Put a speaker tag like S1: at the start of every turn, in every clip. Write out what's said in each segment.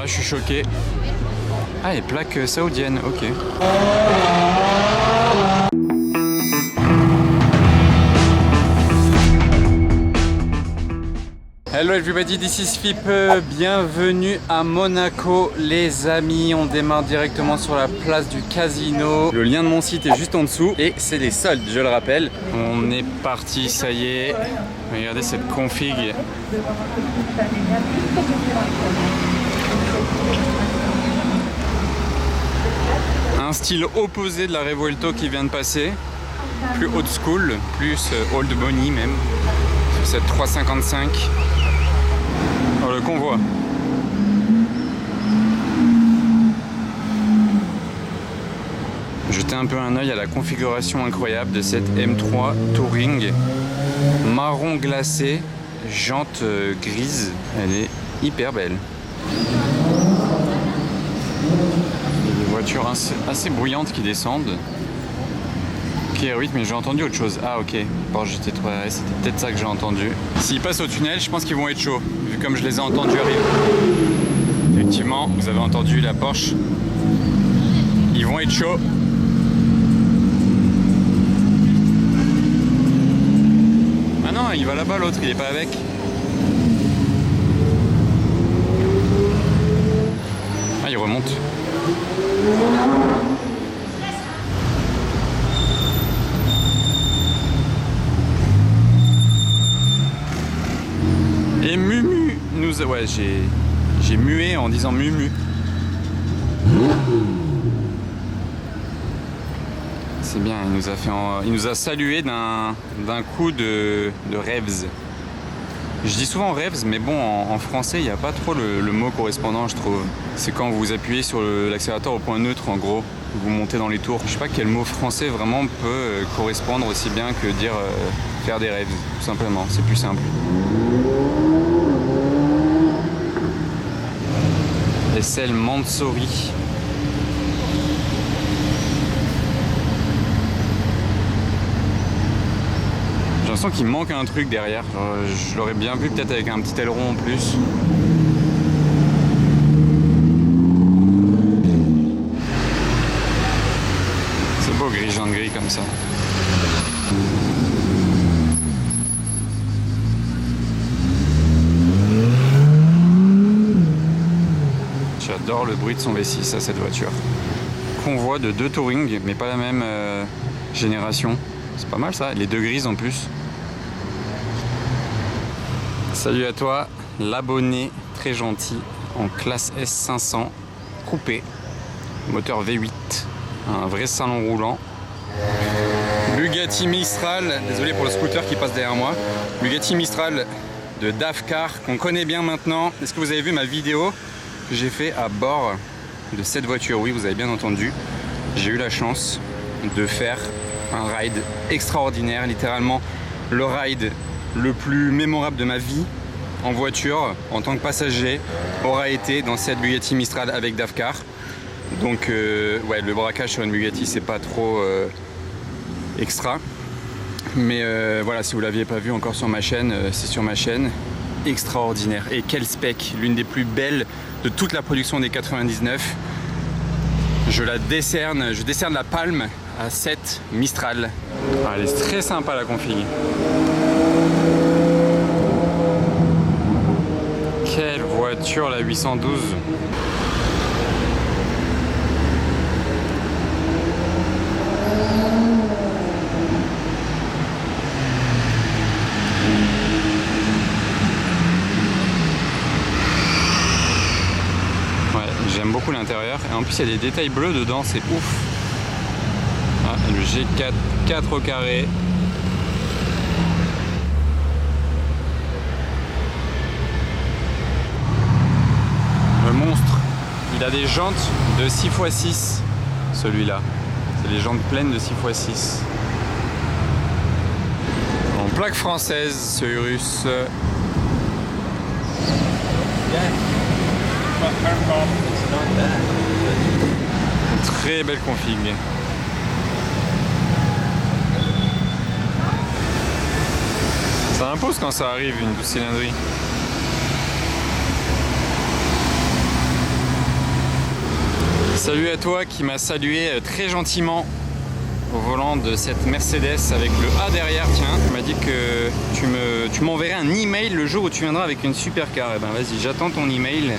S1: là, je suis choqué. Ah, les plaques saoudiennes, ok. Hello everybody, this is Philippe, bienvenue à Monaco les amis, on démarre directement sur la place du casino. Le lien de mon site est juste en dessous et c'est les soldes, je le rappelle. On est parti, ça y est, regardez cette config. Un style opposé de la Revuelto qui vient de passer, plus old school, plus old money même, sur cette 355. Oh, le convoi. Jetez un peu un œil à la configuration incroyable de cette M3 Touring. Marron glacé, jante grise, elle est hyper belle. Il y a des voitures assez bruyantes qui descendent. Ok, mais j'ai entendu autre chose. Ah ok, Porsche GT3 RS, c'était peut-être ça que j'ai entendu. S'ils passent au tunnel, je pense qu'ils vont être chauds, vu comme je les ai entendus arriver. Effectivement, vous avez entendu la Porsche. Ils vont être chauds. Ah non, il va là-bas l'autre, il est pas avec. Ah, il remonte. Et Mumu nous a... Ouais, j'ai mué en disant Mumu. C'est bien, il nous a salué d'un coup de revs. Je dis souvent revs, mais bon, en français, il n'y a pas trop le mot correspondant, je trouve. C'est quand vous appuyez sur l'accélérateur au point neutre, en gros, vous montez dans les tours. Je sais pas quel mot français vraiment peut correspondre aussi bien que dire faire des revs, tout simplement. C'est plus simple. SL Mansouri. J'ai l'impression qu'il manque un truc derrière. Je l'aurais bien vu peut-être avec un petit aileron en plus. C'est beau gris, jaune gris comme ça. J'adore le bruit de son V6 à cette voiture. Convoi de 2 Touring, mais pas la même génération. C'est pas mal ça, les 2 grises en plus. Salut à toi, l'abonné très gentil en classe S500 coupé, moteur V8, un vrai salon roulant. Bugatti Mistral, désolé pour le scooter qui passe derrière moi. Bugatti Mistral de Davcar qu'on connaît bien maintenant. Est-ce que vous avez vu ma vidéo que j'ai fait à bord de cette voiture? Oui, vous avez bien entendu. J'ai eu la chance de faire un ride extraordinaire, littéralement le ride le plus mémorable de ma vie en voiture en tant que passager aura été dans cette Bugatti Mistral avec Davcar. Donc ouais, le braquage sur une Bugatti c'est pas trop extra, mais voilà, si vous l'aviez pas vu encore sur ma chaîne, c'est sur ma chaîne. Extraordinaire, et quel spec, l'une des plus belles de toute la production des 99. Je décerne la palme à cette Mistral. Ah, elle est très sympa la config. Quelle voiture la 812. J'aime beaucoup l'intérieur et en plus il y a des détails bleus dedans, c'est ouf. Ah, le G4 4 au carré. Le monstre, il a des jantes de 6x6, celui-là. C'est les jantes pleines de 6x6. En plaque française, ce Urus. Très belle config. Ça impose quand ça arrive, une 12 cylindrée. Salut à toi qui m'a salué très gentiment au volant de cette Mercedes avec le A derrière. Tiens, tu m'as dit que tu m'enverrais un email le jour où tu viendras avec une supercar. Eh ben vas-y, j'attends ton email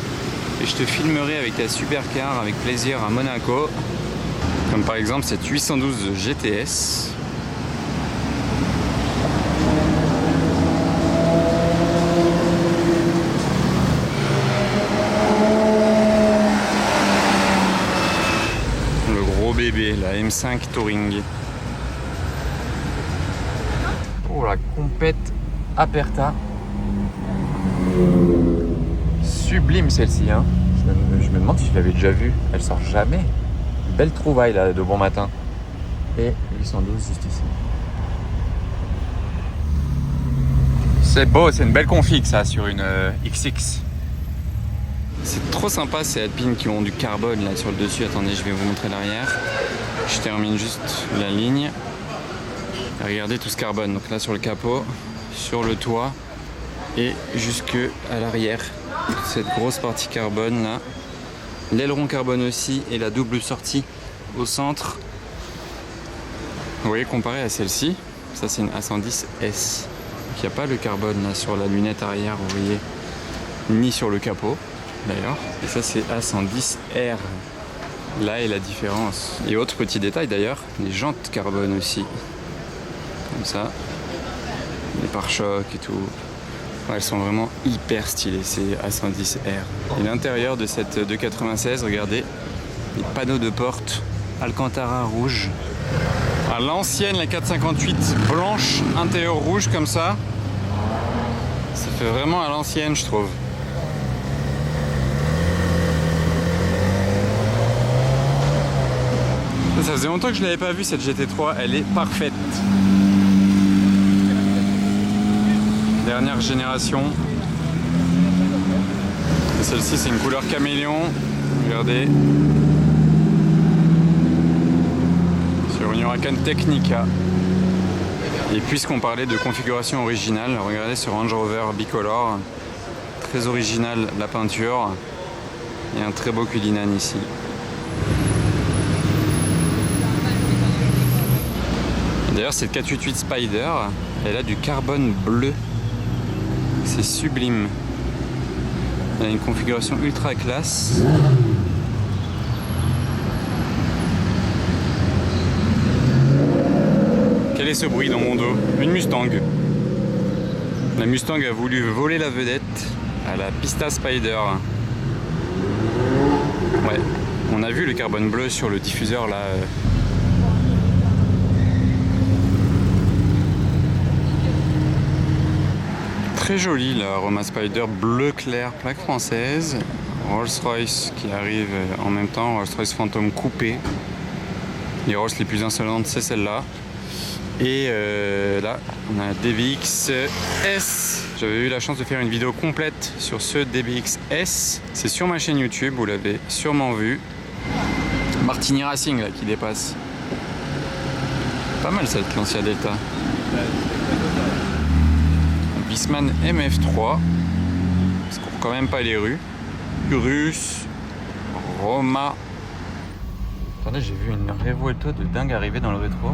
S1: et je te filmerai avec ta supercar avec plaisir à Monaco. Comme par exemple cette 812 GTS. Le gros bébé, la M5 Touring. Oh la compète Aperta. Sublime celle-ci, hein. Je me demande si je l'avais déjà vue. Elle sort jamais. Belle trouvaille là de bon matin. Et 812 juste ici. C'est beau, c'est une belle config ça sur une XX. C'est trop sympa ces Alpines qui ont du carbone là sur le dessus. Attendez, je vais vous montrer l'arrière. Je termine juste la ligne. Regardez tout ce carbone. Donc là sur le capot, sur le toit et jusque à l'arrière. Cette grosse partie carbone là. L'aileron carbone aussi et la double sortie au centre. Vous voyez, comparé à celle-ci, ça c'est une A110S. Il n'y a pas le carbone là sur la lunette arrière, vous voyez, ni sur le capot d'ailleurs. Et ça c'est A110R. Là est la différence. Et autre petit détail d'ailleurs, les jantes carbone aussi. Comme ça. Les pare-chocs et tout. Ouais, elles sont vraiment hyper stylées, ces A110R. Et l'intérieur de cette 296, regardez, les panneaux de porte Alcantara rouge. À l'ancienne, la 458 blanche, intérieur rouge comme ça. Ça fait vraiment à l'ancienne, je trouve. Ça faisait longtemps que je ne l'avais pas vue cette GT3, elle est parfaite. Dernière génération. Celle-ci c'est une couleur caméléon. Regardez. Sur une Huracan Technica. Et puisqu'on parlait de configuration originale, regardez ce Range Rover bicolore. Très original la peinture. Et un très beau Cullinan ici. D'ailleurs cette 488 Spider, elle a du carbone bleu. C'est sublime. Elle a une configuration ultra classe. Quel est ce bruit dans mon dos? Une Mustang. La Mustang a voulu voler la vedette à la Pista Spider. Ouais, on a vu le carbone bleu sur le diffuseur là. Très jolie la Roma Spider bleu clair, plaque française. Rolls-Royce qui arrive en même temps, Rolls-Royce Phantom coupé. Les Rolls les plus insolentes, c'est celle-là. Et là, on a un DBX S. J'avais eu la chance de faire une vidéo complète sur ce DBX S. C'est sur ma chaîne YouTube, vous l'avez sûrement vu. Martini Racing là qui dépasse. Pas mal cette Lancia Delta. Wiesmann MF3, ça court quand même pas les rues. Urus, Roma. Attendez, j'ai vu une Revuelto de dingue arriver dans le rétro.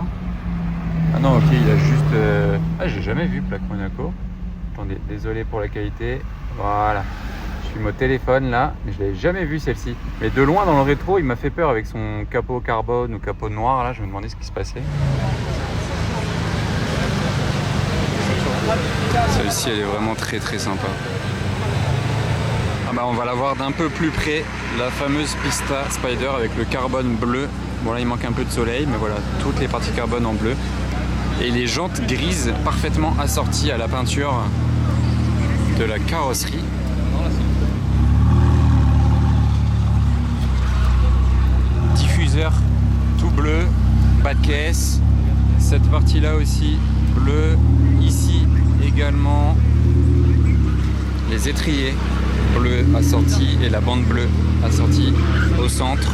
S1: Ah non, ok, il a juste... Ah, j'ai jamais vu plaque Monaco. Attendez, désolé pour la qualité. Voilà. Je suis au téléphone là, mais je l'avais jamais vu celle-ci. Mais de loin dans le rétro, il m'a fait peur avec son capot carbone ou capot noir là. Je me demandais ce qui se passait. Celle-ci elle est vraiment très très sympa. Ah bah on va la voir d'un peu plus près, la fameuse Pista Spider avec le carbone bleu. Bon là il manque un peu de soleil, mais voilà, toutes les parties carbone en bleu. Et les jantes grises parfaitement assorties à la peinture de la carrosserie. Diffuseur tout bleu, bas de caisse. Cette partie là aussi bleu, ici également les étriers bleus assortis et la bande bleue assortie au centre.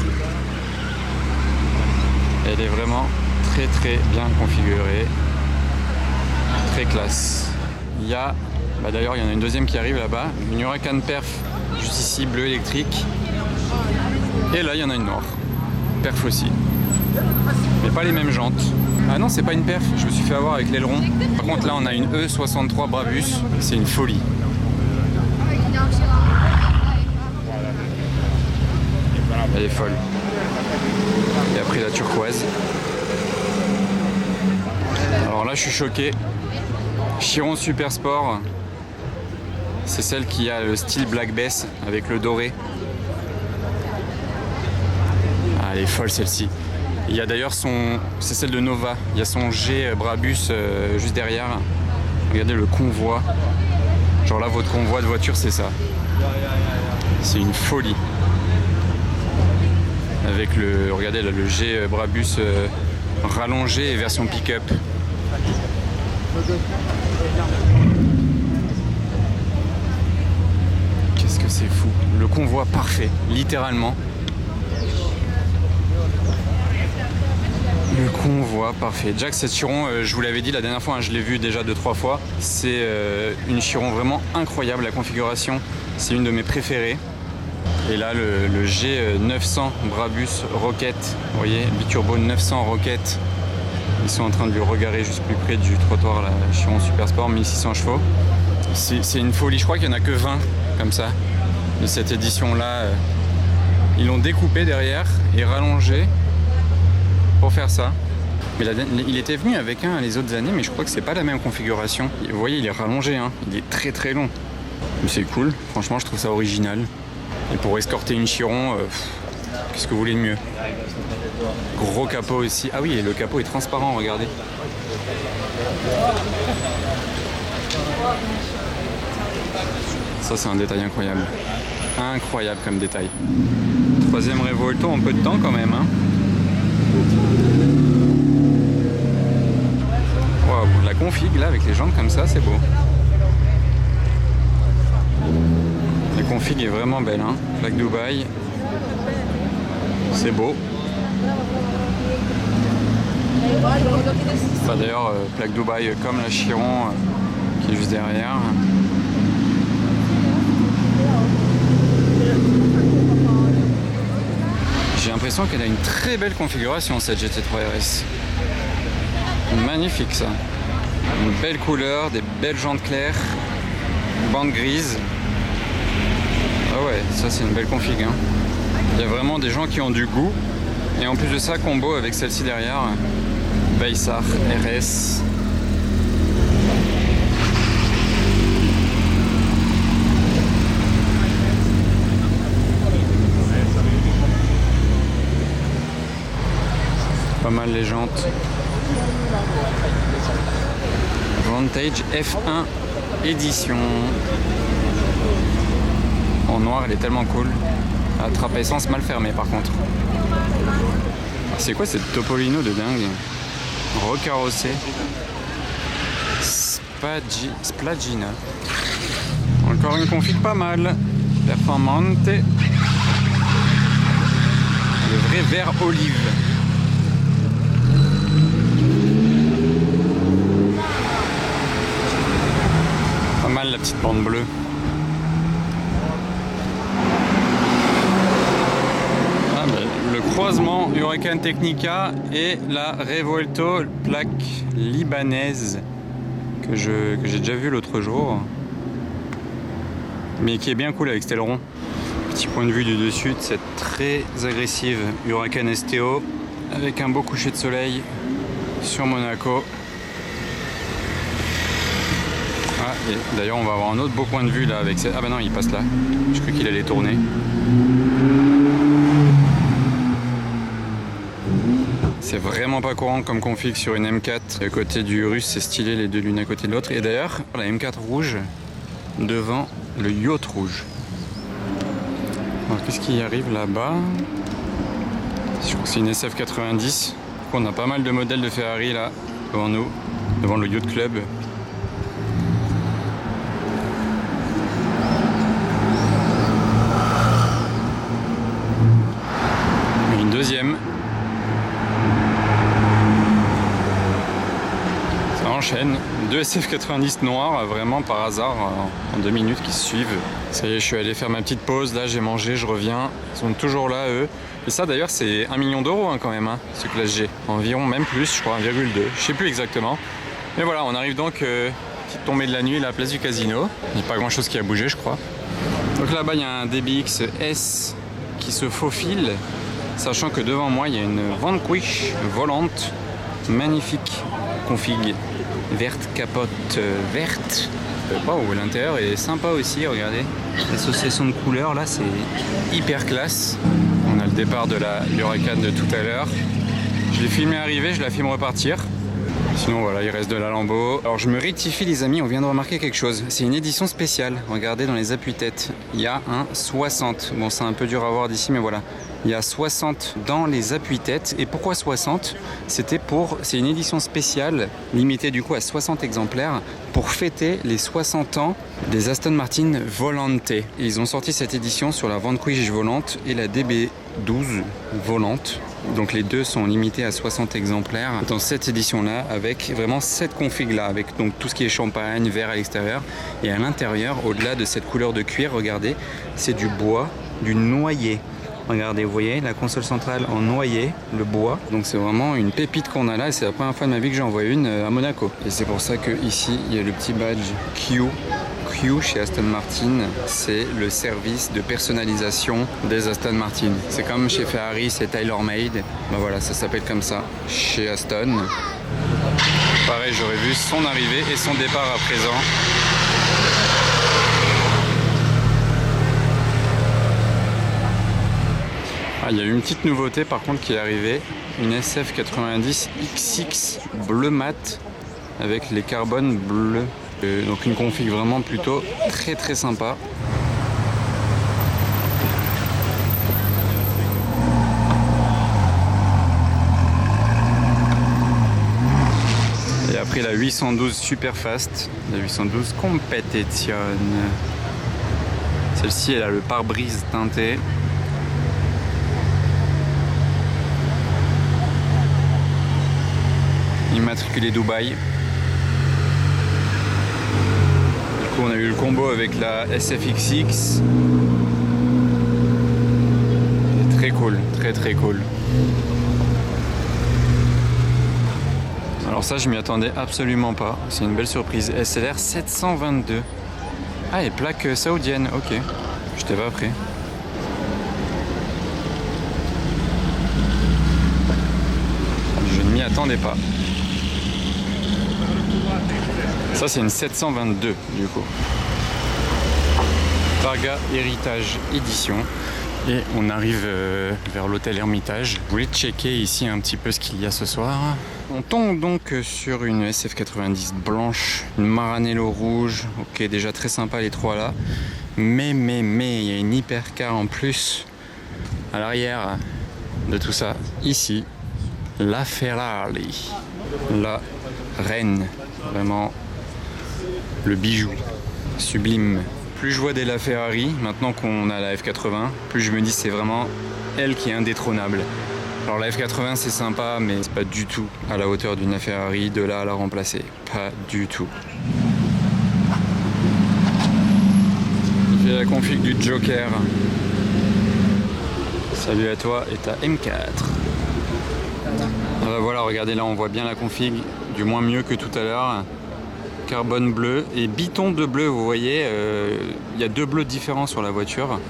S1: Elle est vraiment très très bien configurée, très classe. Il y a, d'ailleurs il y en a une deuxième qui arrive là-bas, une Huracan Perf juste ici bleu électrique, et là il y en a une noire. perf aussi. Mais pas les mêmes jantes. Ah non, c'est pas une perf, je me suis fait avoir avec l'aileron. Par contre là on a une E63 Brabus, c'est une folie. Elle est folle. Et après la turquoise. Alors là je suis choqué. Chiron Super Sport. C'est celle qui a le style Black Bass avec le doré. Ah, elle est folle celle-ci. Il y a d'ailleurs son... C'est celle de Nova. Il y a son G Brabus juste derrière. Regardez le convoi. Genre là, votre convoi de voiture, c'est ça. C'est une folie. Avec le... Regardez là, le G Brabus rallongé et version pick-up. Qu'est-ce que c'est fou. Le convoi parfait, littéralement. Le convoi parfait. Jack, cette Chiron, je vous l'avais dit la dernière fois, hein, je l'ai vu déjà 2-3 fois. C'est une Chiron vraiment incroyable, la configuration. C'est une de mes préférées. Et là, le G900 Brabus Rocket, vous voyez, biturbo 900 Rocket. Ils sont en train de lui regarder juste plus près du trottoir, la Chiron Super Sport, 1600 chevaux. C'est une folie, je crois qu'il n'y en a que 20 comme ça, de cette édition-là. Ils l'ont découpé derrière et rallongé pour faire ça. Mais il était venu avec un les autres années, mais je crois que c'est pas la même configuration. Vous voyez, il est rallongé, hein. Il est très très long. Mais c'est cool, franchement je trouve ça original. Et pour escorter une Chiron, qu'est-ce que vous voulez de mieux? Gros capot aussi. Ah oui, et le capot est transparent, regardez. Ça c'est un détail incroyable. Incroyable comme détail. Troisième Revuelto en peu de temps quand même, hein. Wow, la config là avec les jantes comme ça, c'est beau. La config est vraiment belle, hein. Plaque Dubaï, c'est beau. Enfin, d'ailleurs, plaque Dubaï comme la Chiron qui est juste derrière. J'ai l'impression qu'elle a une très belle configuration cette GT3 RS. Magnifique ça. Une belle couleur, des belles jantes claires, bande grise. Ah ouais, ça c'est une belle config, hein. Il y a vraiment des gens qui ont du goût. Et en plus de ça, combo avec celle-ci derrière, Baysar RS. Pas mal les jantes. Vantage F1 édition. En noir, elle est tellement cool. La trappe à essence mal fermée par contre. C'est quoi cette Topolino de dingue? Recarrossée. Splagina. Encore une config pas mal. Performante. Le vrai vert olive. Pas mal la petite bande bleue. Le croisement Huracan Technica et la Revuelto plaque libanaise que j'ai déjà vu l'autre jour, mais qui est bien cool avec cet aileron. Petit point de vue du dessus de cette très agressive Huracan STO avec un beau coucher de soleil sur Monaco. Ah, et d'ailleurs on va avoir un autre beau point de vue là avec cette... Ah bah non, il passe là, je crois qu'il allait tourner. C'est vraiment pas courant comme config sur une M4. À côté du Urus, c'est stylé les deux l'une à côté de l'autre. Et d'ailleurs, la M4 rouge devant le yacht rouge. Alors qu'est-ce qui arrive là-bas? Je crois que c'est une SF90. On a pas mal de modèles de Ferrari là devant nous, devant le Yacht Club. Et une deuxième. Enchaîne Deux SF90 noirs, vraiment par hasard, en 2 minutes qui se suivent. Ça y est, je suis allé faire ma petite pause, là j'ai mangé, je reviens. Ils sont toujours là, eux. Et ça d'ailleurs, c'est 1 million d'euros quand même, ce classe G. Environ, même plus, je crois, 1,2. Je sais plus exactement. Mais voilà, on arrive donc, petite tombée de la nuit, la place du casino. Il n'y a pas grand chose qui a bougé, je crois. Donc là-bas, il y a un DBX S qui se faufile, sachant que devant moi, il y a une Vanquish volante, magnifique config, verte, capote verte. Wow, l'intérieur est sympa aussi, regardez. L'association de couleurs, là, c'est hyper classe. On a le départ de la Huracan de tout à l'heure. Je l'ai filmé arriver, je la filme repartir. Sinon voilà, il reste de la Lambo. Alors je me rectifie les amis, on vient de remarquer quelque chose. C'est une édition spéciale. Regardez dans les appuis-têtes. Il y a un 60. Bon, c'est un peu dur à voir d'ici, mais voilà. Il y a 60 dans les appuis-têtes. Et pourquoi 60? C'est une édition spéciale, limitée du coup à 60 exemplaires, pour fêter les 60 ans des Aston Martin Volante. Et ils ont sorti cette édition sur la Vanquish volante et la DB12 volante. Donc les deux sont limités à 60 exemplaires dans cette édition-là, avec vraiment cette config-là, avec donc tout ce qui est champagne, vert à l'extérieur. Et à l'intérieur, au-delà de cette couleur de cuir, regardez, c'est du bois, du noyer. Regardez, vous voyez la console centrale en noyer, le bois. Donc c'est vraiment une pépite qu'on a là. Et c'est la première fois de ma vie que j'en vois une à Monaco. Et c'est pour ça qu'ici, il y a le petit badge Q. Q chez Aston Martin, c'est le service de personnalisation des Aston Martin. C'est comme chez Ferrari, c'est tailor-made. Ben voilà, ça s'appelle comme ça chez Aston. Pareil, j'aurais vu son arrivée et son départ à présent. Ah, il y a une petite nouveauté par contre qui est arrivée, une SF90 XX bleu mat avec les carbones bleus. Donc une config vraiment plutôt très sympa. Et après la 812 super fast, la 812 competition. Celle-ci elle a le pare-brise teinté. Immatriculé Dubaï. Du coup, on a eu le combo avec la SFXX. Très cool, très cool. Alors ça, je m'y attendais absolument pas. C'est une belle surprise. SLR 722. Ah, et plaque saoudienne. Ok, j'étais pas prêt. Je ne m'y attendais pas. Ça c'est une 722 du coup. Targa Héritage Édition. Et on arrive vers l'hôtel Hermitage. Je voulais checker ici un petit peu ce qu'il y a ce soir. On tombe donc sur une SF90 blanche, une Maranello rouge. Ok, déjà très sympa les trois là. Mais, il y a une hypercar en plus à l'arrière de tout ça. Ici, la Ferrari. La reine. Vraiment le bijou. Sublime. Plus je vois des La Ferrari, maintenant qu'on a la F80, plus je me dis c'est vraiment elle qui est indétrônable. Alors la F80 c'est sympa, mais c'est pas du tout à la hauteur d'une La Ferrari, de là à la remplacer. Pas du tout. J'ai la config du Joker. Salut à toi et ta M4. Ah bah voilà, regardez là, on voit bien la config, du moins mieux que tout à l'heure. Carbone bleu et biton de bleu, vous voyez, il y a deux bleus différents sur la voiture.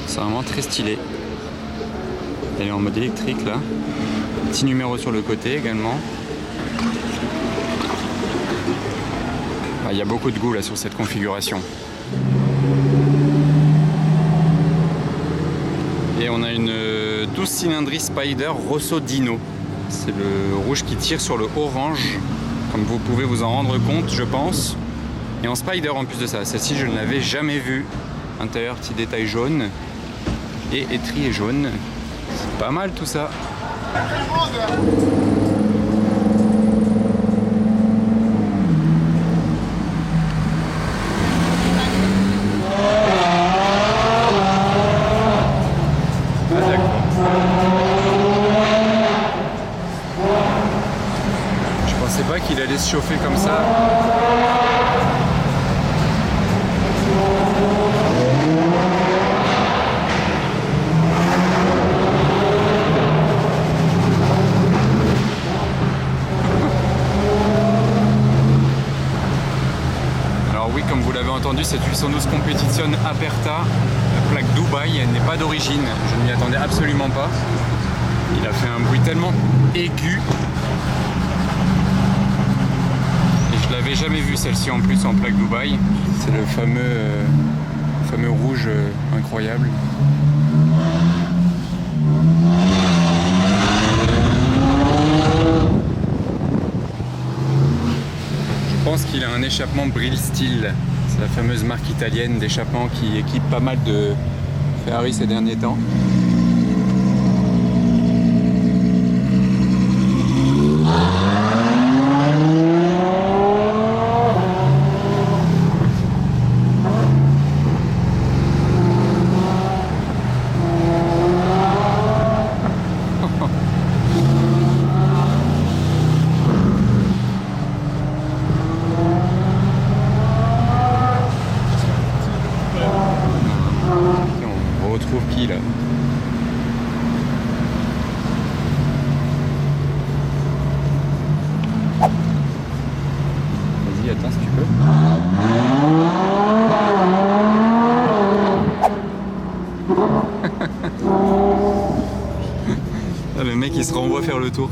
S1: C'est vraiment très stylé. Elle est en mode électrique là. Petit numéro sur le côté également. Ah, il y a beaucoup de goût là sur cette configuration. Et on a une 12 cylindries Spider Rosso Dino. C'est le rouge qui tire sur le orange, comme vous pouvez vous en rendre compte, je pense. Et en Spider en plus de ça. Celle-ci, je ne l'avais jamais vue. Intérieur, petit détail jaune. Et étrier jaune. C'est pas mal tout ça. se chauffer comme ça. Oui, comme vous l'avez entendu, cette 812 compétitionne Aperta, la plaque Dubaï, elle n'est pas d'origine, je ne m'y attendais absolument pas. Il a fait un bruit tellement aigu. Et je l'avais jamais vu celle-ci en plus en plaque Dubaï. C'est le fameux rouge incroyable. Je pense qu'il a un échappement Brillsteel. C'est la fameuse marque italienne d'échappement qui équipe pas mal de Ferrari ces derniers temps. On retrouve qui là? Vas-y, attends si tu peux. Ah, le mec il se renvoie faire le tour.